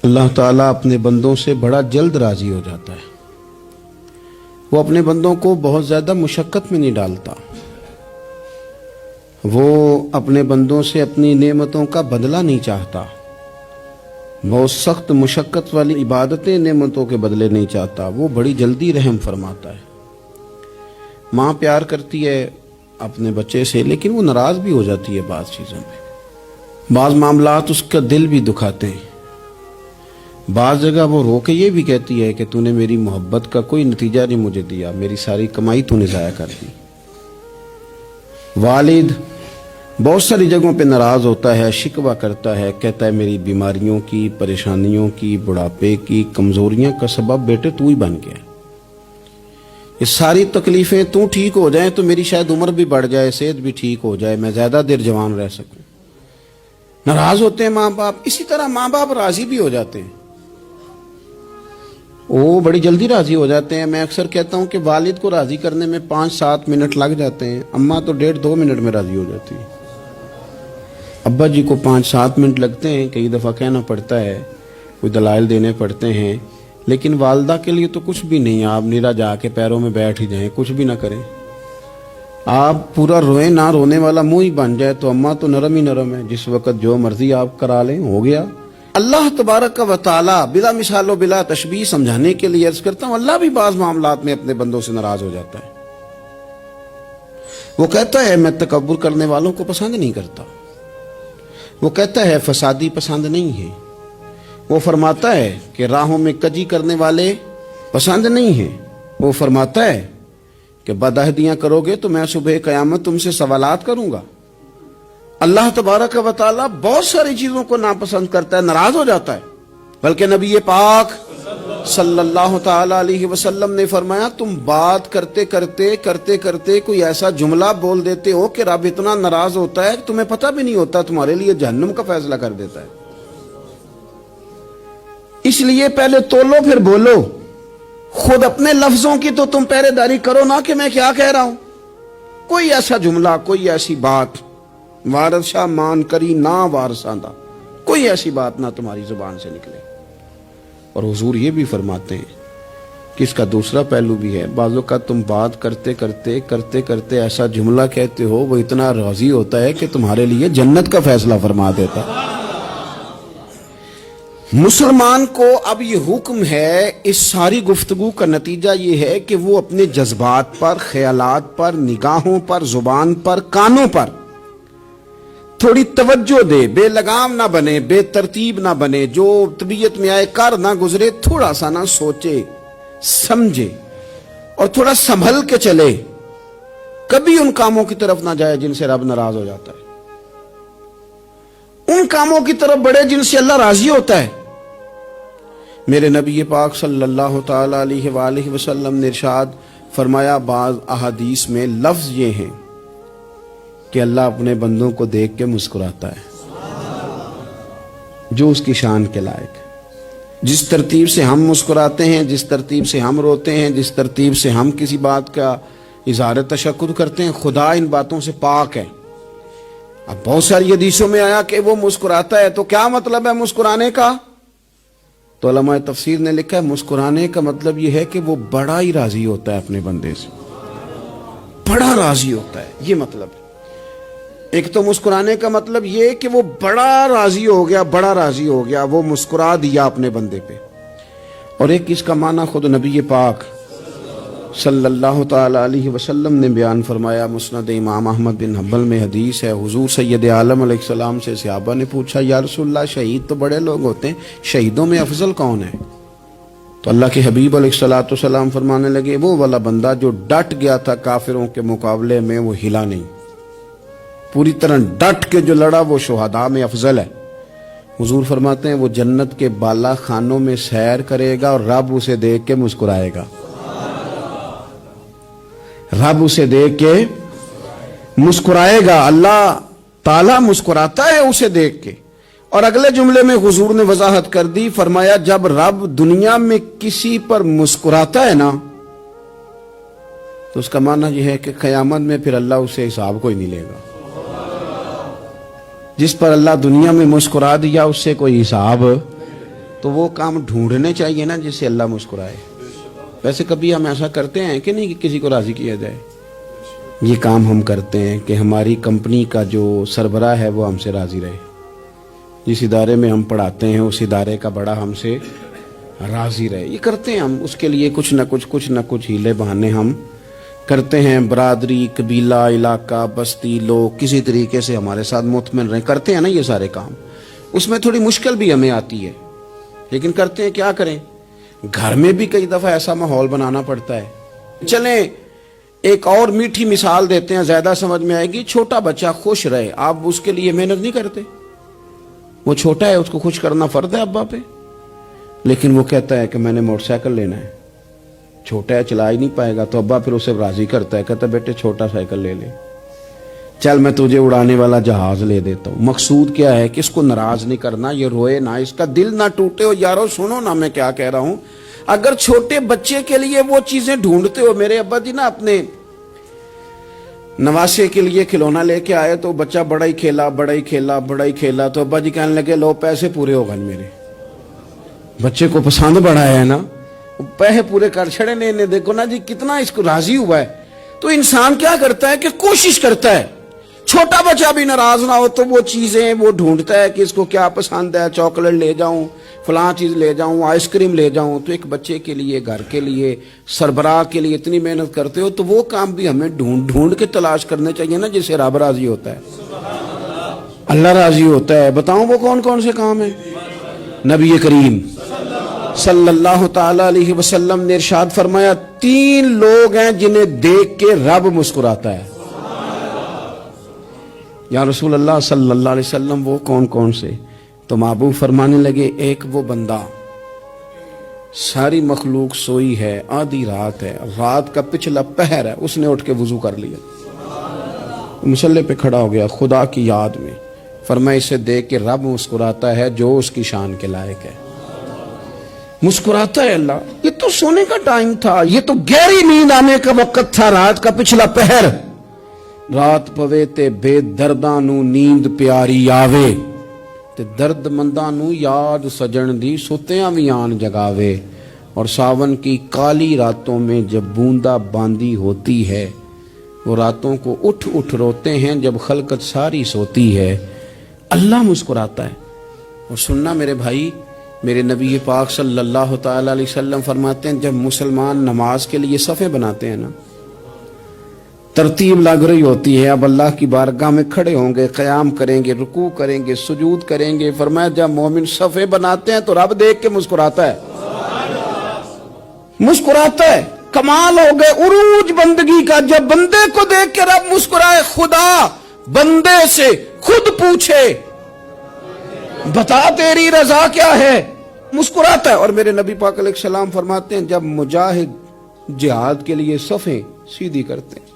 اللہ تعالیٰ اپنے بندوں سے بڑا جلد راضی ہو جاتا ہے۔ وہ اپنے بندوں کو بہت زیادہ مشقت میں نہیں ڈالتا۔ وہ اپنے بندوں سے اپنی نعمتوں کا بدلہ نہیں چاہتا۔ بہت سخت مشقت والی عبادتیں نعمتوں کے بدلے نہیں چاہتا۔ وہ بڑی جلدی رحم فرماتا ہے۔ ماں پیار کرتی ہے اپنے بچے سے، لیکن وہ ناراض بھی ہو جاتی ہے بعض چیزوں میں۔ بعض معاملات اس کا دل بھی دکھاتے ہیں۔ بعض جگہ وہ رو کے یہ بھی کہتی ہے کہ تو نے میری محبت کا کوئی نتیجہ نہیں مجھے دیا، میری ساری کمائی تو نے ضائع کر دی۔ والد بہت ساری جگہوں پہ ناراض ہوتا ہے، شکوہ کرتا ہے، کہتا ہے میری بیماریوں کی، پریشانیوں کی، بڑھاپے کی، کمزوریاں کا سبب بیٹے تو ہی بن گیا۔ یہ ساری تکلیفیں تو ٹھیک ہو جائیں تو میری شاید عمر بھی بڑھ جائے، صحت بھی ٹھیک ہو جائے، میں زیادہ دیر جوان رہ سکوں۔ ناراض ہوتے ہیں ماں باپ۔ اسی طرح ماں باپ راضی بھی ہو جاتے ہیں، وہ بڑی جلدی راضی ہو جاتے ہیں۔ میں اکثر کہتا ہوں کہ والد کو راضی کرنے میں 5-7 منٹ لگ جاتے ہیں، اماں تو 1.5-2 منٹ میں راضی ہو جاتی ہے۔ ابا جی کو 5-7 منٹ لگتے ہیں، کئی دفعہ کہنا پڑتا ہے، کوئی دلائل دینے پڑتے ہیں، لیکن والدہ کے لیے تو کچھ بھی نہیں۔ آپ نیرا جا کے پیروں میں بیٹھ ہی جائیں، کچھ بھی نہ کریں، آپ پورا روئیں نہ رونے والا منہ ہی بن جائے تو اماں تو نرم ہی نرم ہے، جس وقت جو مرضی آپ کرا لیں ہو گیا۔ اللہ تبارک و تعالی بلا مثال و بلا تشبیہ سمجھانے کے لیے عرض کرتا ہوں، اللہ بھی بعض معاملات میں اپنے بندوں سے ناراض ہو جاتا ہے۔ وہ کہتا ہے میں تکبر کرنے والوں کو پسند نہیں کرتا۔ وہ کہتا ہے فسادی پسند نہیں ہے۔ وہ فرماتا ہے کہ راہوں میں کجی کرنے والے پسند نہیں ہیں۔ وہ فرماتا ہے کہ بدعہدیاں کرو گے تو میں صبح قیامت تم سے سوالات کروں گا۔ اللہ تبارک و تعالیٰ بہت ساری چیزوں کو ناپسند کرتا ہے، ناراض ہو جاتا ہے۔ بلکہ نبی پاک صلی اللہ تعالی علیہ وسلم نے فرمایا تم بات کرتے کرتے کوئی ایسا جملہ بول دیتے ہو کہ رب اتنا ناراض ہوتا ہے کہ تمہیں پتہ بھی نہیں ہوتا، تمہارے لیے جہنم کا فیصلہ کر دیتا ہے۔ اس لیے پہلے تولو پھر بولو۔ خود اپنے لفظوں کی تو تم پہرے داری کرو نا کہ میں کیا کہہ رہا ہوں۔ کوئی ایسا جملہ، کوئی ایسی بات وارث شاہ مان کری نہ وارثاں دا، کوئی ایسی بات نہ تمہاری زبان سے نکلے۔ اور حضور یہ بھی فرماتے ہیں کہ اس کا دوسرا پہلو بھی ہے، بعض اوقات تم بات کرتے ایسا جملہ کہتے ہو وہ اتنا راضی ہوتا ہے کہ تمہارے لیے جنت کا فیصلہ فرما دیتا ہے۔ مسلمان کو اب یہ حکم ہے، اس ساری گفتگو کا نتیجہ یہ ہے کہ وہ اپنے جذبات پر، خیالات پر، نگاہوں پر، زبان پر، کانوں پر تھوڑی توجہ دے، بے لگام نہ بنے، بے ترتیب نہ بنے، جو طبیعت میں آئے کر نہ گزرے، تھوڑا سا نہ سوچے سمجھے اور تھوڑا سنبھل کے چلے۔ کبھی ان کاموں کی طرف نہ جائے جن سے رب ناراض ہو جاتا ہے، ان کاموں کی طرف بڑھے جن سے اللہ راضی ہوتا ہے۔ میرے نبی پاک صلی اللہ تعالی علیہ وآلہ وسلم نے ارشاد فرمایا، بعض احادیث میں لفظ یہ ہیں کہ اللہ اپنے بندوں کو دیکھ کے مسکراتا ہے جو اس کی شان کے لائق ہے۔ جس ترتیب سے ہم مسکراتے ہیں، جس ترتیب سے ہم روتے ہیں، جس ترتیب سے ہم کسی بات کا اظہار تشکر کرتے ہیں، خدا ان باتوں سے پاک ہے۔ اب بہت ساری حدیثوں میں آیا کہ وہ مسکراتا ہے، تو کیا مطلب ہے مسکرانے کا؟ تو علماء تفسیر نے لکھا ہے مسکرانے کا مطلب یہ ہے کہ وہ بڑا ہی راضی ہوتا ہے اپنے بندے سے، بڑا راضی ہوتا ہے، یہ مطلب ہے۔ ایک تو مسکرانے کا مطلب یہ کہ وہ بڑا راضی ہو گیا، وہ مسکرا دیا اپنے بندے پہ۔ اور ایک اس کا معنی خود نبی پاک صلی اللہ تعالی علیہ وسلم نے بیان فرمایا۔ مسند امام احمد بن حنبل میں حدیث ہے، حضور سید عالم علیہ السلام سے صحابہ نے پوچھا یا رسول اللہ شہید تو بڑے لوگ ہوتے ہیں، شہیدوں میں افضل کون ہے؟ تو اللہ کے حبیب علیہ الصلوۃ والسلام فرمانے لگے وہ والا بندہ جو ڈٹ گیا تھا کافروں کے مقابلے میں، وہ ہلا نہیں، پوری طرح ڈٹ کے جو لڑا وہ شہداء میں افضل ہے۔ حضور فرماتے ہیں وہ جنت کے بالا خانوں میں سیر کرے گا اور رب اسے دیکھ کے مسکرائے گا، رب اسے دیکھ کے مسکرائے گا، اللہ تعالیٰ مسکراتا ہے اسے دیکھ کے۔ اور اگلے جملے میں حضور نے وضاحت کر دی، فرمایا جب رب دنیا میں کسی پر مسکراتا ہے نا تو اس کا معنی یہ ہے کہ قیامت میں پھر اللہ اسے حساب کوئی نہیں لے گا۔ جس پر اللہ دنیا میں مسکرا دیا اس سے کوئی حساب تو وہ کام ڈھونڈنے چاہیے نا جس سے اللہ مسکرائے. ویسے کبھی ہم ایسا کرتے ہیں کہ نہیں کہ کسی کو راضی کیا جائے؟ یہ کام ہم کرتے ہیں کہ ہماری کمپنی کا جو سربراہ ہے وہ ہم سے راضی رہے. جس ادارے میں ہم پڑھاتے ہیں اس ادارے کا بڑا ہم سے راضی رہے. یہ کرتے ہیں ہم، اس کے لیے کچھ نہ کچھ ہیلے بہانے ہم کرتے ہیں. برادری، قبیلہ، علاقہ، بستی، لوگ کسی طریقے سے ہمارے ساتھ مطمئن رہیں. کرتے ہیں نا یہ سارے کام. اس میں تھوڑی مشکل بھی ہمیں آتی ہے لیکن کرتے ہیں. کیا کریں، گھر میں بھی کئی دفعہ ایسا ماحول بنانا پڑتا ہے. چلیں ایک اور میٹھی مثال دیتے ہیں، زیادہ سمجھ میں آئے گی. چھوٹا بچہ خوش رہے، آپ اس کے لیے محنت نہیں کرتے. وہ چھوٹا ہے، اس کو خوش کرنا فرض ہے ابا پہ. لیکن وہ کہتا ہے کہ میں نے موٹر سائیکل لینا ہے. چھوٹا ہے، چلا ہی نہیں پائے گا، تو ابا پھر اسے راضی کرتا ہے، کہتا ہے بیٹے چھوٹا سائیکل لے لے، چل میں تجھے اڑانے والا جہاز لے دیتا ہوں. مقصود کیا ہے کہ اس کو ناراض نہیں کرنا، یہ روئے نہ، اس کا دل نہ ٹوٹے. ہو یارو سنو نا میں کیا کہہ رہا ہوں. اگر چھوٹے بچے کے لیے وہ چیزیں ڈھونڈتے ہو، میرے ابا جی نا اپنے نواسے کے لیے کھلونا لے کے آئے تو بچہ بڑا ہی کھیلا تو ابا جی کہنے لگے لو پیسے پورے ہو گئے. میرے بچے کو پسند بڑا ہے نا، پیسے پورے کر چھڑے نے. دیکھو نا جی کتنا اس کو راضی ہوا ہے. تو انسان کیا کرتا ہے کہ کوشش کرتا ہے چھوٹا بچہ بھی ناراض نہ ہو، تو وہ چیزیں وہ ڈھونڈتا ہے کہ اس کو کیا پسند ہے. چاکلیٹ لے جاؤں، فلاں چیز لے جاؤں، آئس کریم لے جاؤں. تو ایک بچے کے لیے، گھر کے لیے، سربراہ کے لیے اتنی محنت کرتے ہو، تو وہ کام بھی ہمیں ڈھونڈ کے تلاش کرنے چاہیے نا جس سے رب راضی ہوتا ہے، اللہ راضی ہوتا ہے. بتاؤں وہ کون کون سے کام ہیں؟ نبی کریم صلی اللہ تعالی علیہ وسلم نے ارشاد فرمایا 3 لوگ ہیں جنہیں دیکھ کے رب مسکراتا ہے. یا رسول اللہ صلی اللہ علیہ وسلم وہ کون کون سے؟ تو محبوب فرمانے لگے ایک وہ بندہ ساری مخلوق سوئی ہے، آدھی رات ہے، رات کا پچھلا پہر ہے، اس نے اٹھ کے وضو کر لیا، مصلی پہ کھڑا ہو گیا خدا کی یاد میں. فرمایا اسے دیکھ کے رب مسکراتا ہے جو اس کی شان کے لائق ہے. مسکراتا ہے اللہ. یہ تو سونے کا ٹائم تھا، یہ تو گہری نیند آنے کا وقت تھا، رات کا پچھلا پہر. رات پوے تے بے درداں نو نیند پیاری آوے، تے درد منداں نو یاد سجن دی ستیاں وی آن جگاوے. اور ساون کی کالی راتوں میں جب بوندا باندی ہوتی ہے، وہ راتوں کو اٹھ اٹھ روتے ہیں جب خلقت ساری سوتی ہے. اللہ مسکراتا ہے. اور سننا میرے بھائی، میرے نبی پاک صلی اللہ تعالی علیہ وسلم فرماتے ہیں جب مسلمان نماز کے لیے صفیں بناتے ہیں نا، ترتیب لگ رہی ہوتی ہے، اب اللہ کی بارگاہ میں کھڑے ہوں گے، قیام کریں گے، رکوع کریں گے، سجود کریں گے. فرمایا جب مومن صفیں بناتے ہیں تو رب دیکھ کے مسکراتا ہے، مسکراتا ہے. کمال ہو گئے عروج بندگی کا جب بندے کو دیکھ کے رب مسکرائے. خدا بندے سے خود پوچھے بتا تیری رضا کیا ہے، مسکراتا ہے. اور میرے نبی پاک علیہ السلام فرماتے ہیں جب مجاہد جہاد کے لیے صفیں سیدھی کرتے ہیں.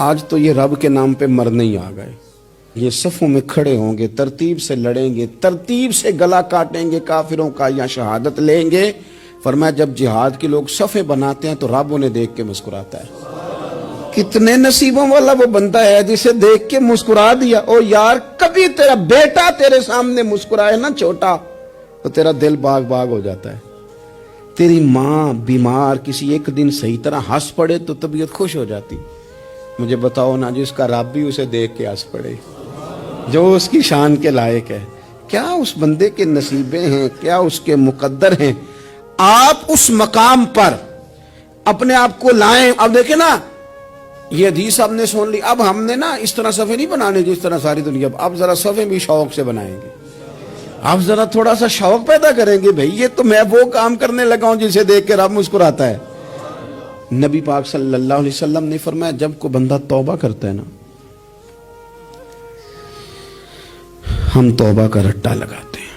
آج تو یہ رب کے نام پہ مرنے ہی آ گئے. یہ صفوں میں کھڑے ہوں گے، ترتیب سے لڑیں گے، ترتیب سے گلا کاٹیں گے کافروں کا یا شہادت لیں گے. فرمایا جب جہاد کے لوگ صفیں بناتے ہیں تو رب انہیں دیکھ کے مسکراتا ہے. کتنے نصیبوں والا وہ بندہ ہے جسے دیکھ کے مسکرا دیا. او یار کبھی تیرا بیٹا تیرے سامنے مسکرائے نا چھوٹا تو تیرا دل باغ باغ ہو جاتا ہے. تیری ماں بیمار کسی ایک دن صحیح طرح ہنس پڑے تو طبیعت خوش ہو جاتی. مجھے بتاؤ نا جس کا رب بھی اسے دیکھ کے ہنس پڑے، جو اس کی شان کے لائق ہے، کیا اس بندے کے نصیبیں ہیں، کیا اس کے مقدر ہیں. آپ اس مقام پر اپنے آپ کو لائیں. اب دیکھیں نا یہ حدیث آپ نے سن لی. اب ہم نے نا اس طرح صفحے نہیں بنانے جس طرح ساری دنیا. اب ذرا صفحے بھی شوق سے بنائیں گے. اب ذرا تھوڑا سا شوق پیدا کریں گے. بھئی یہ تو میں وہ کام کرنے لگا ہوں جسے دیکھ کے رب مسکراتا ہے. نبی پاک صلی اللہ علیہ وسلم نے فرمایا جب کوئی بندہ توبہ کرتا ہے نا، ہم توبہ کا رٹا لگاتے ہیں،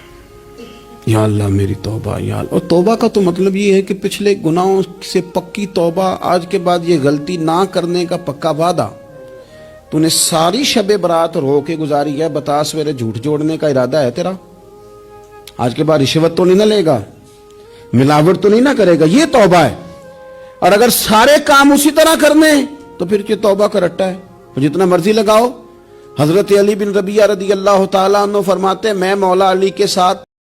یا اللہ میری توبہ یا اللہ. اور توبہ کا تو مطلب یہ ہے کہ پچھلے گناہوں سے پکی توبہ، آج کے بعد یہ غلطی نہ کرنے کا پکا وعدہ. تو نے ساری شب برات رو کے گزاری ہے، بتا سویرے جھوٹ جوڑنے کا ارادہ ہے تیرا؟ آج کے بعد رشوت تو نہیں نہ لے گا، ملاوٹ تو نہیں نہ کرے گا، یہ توبہ ہے. اور اگر سارے کام اسی طرح کرنے تو پھر یہ توبہ کا رٹا ہے، جتنا مرضی لگاؤ. حضرت علی بن ربیعہ رضی اللہ تعالیٰ عنہ فرماتے ہیں میں مولا علی کے ساتھ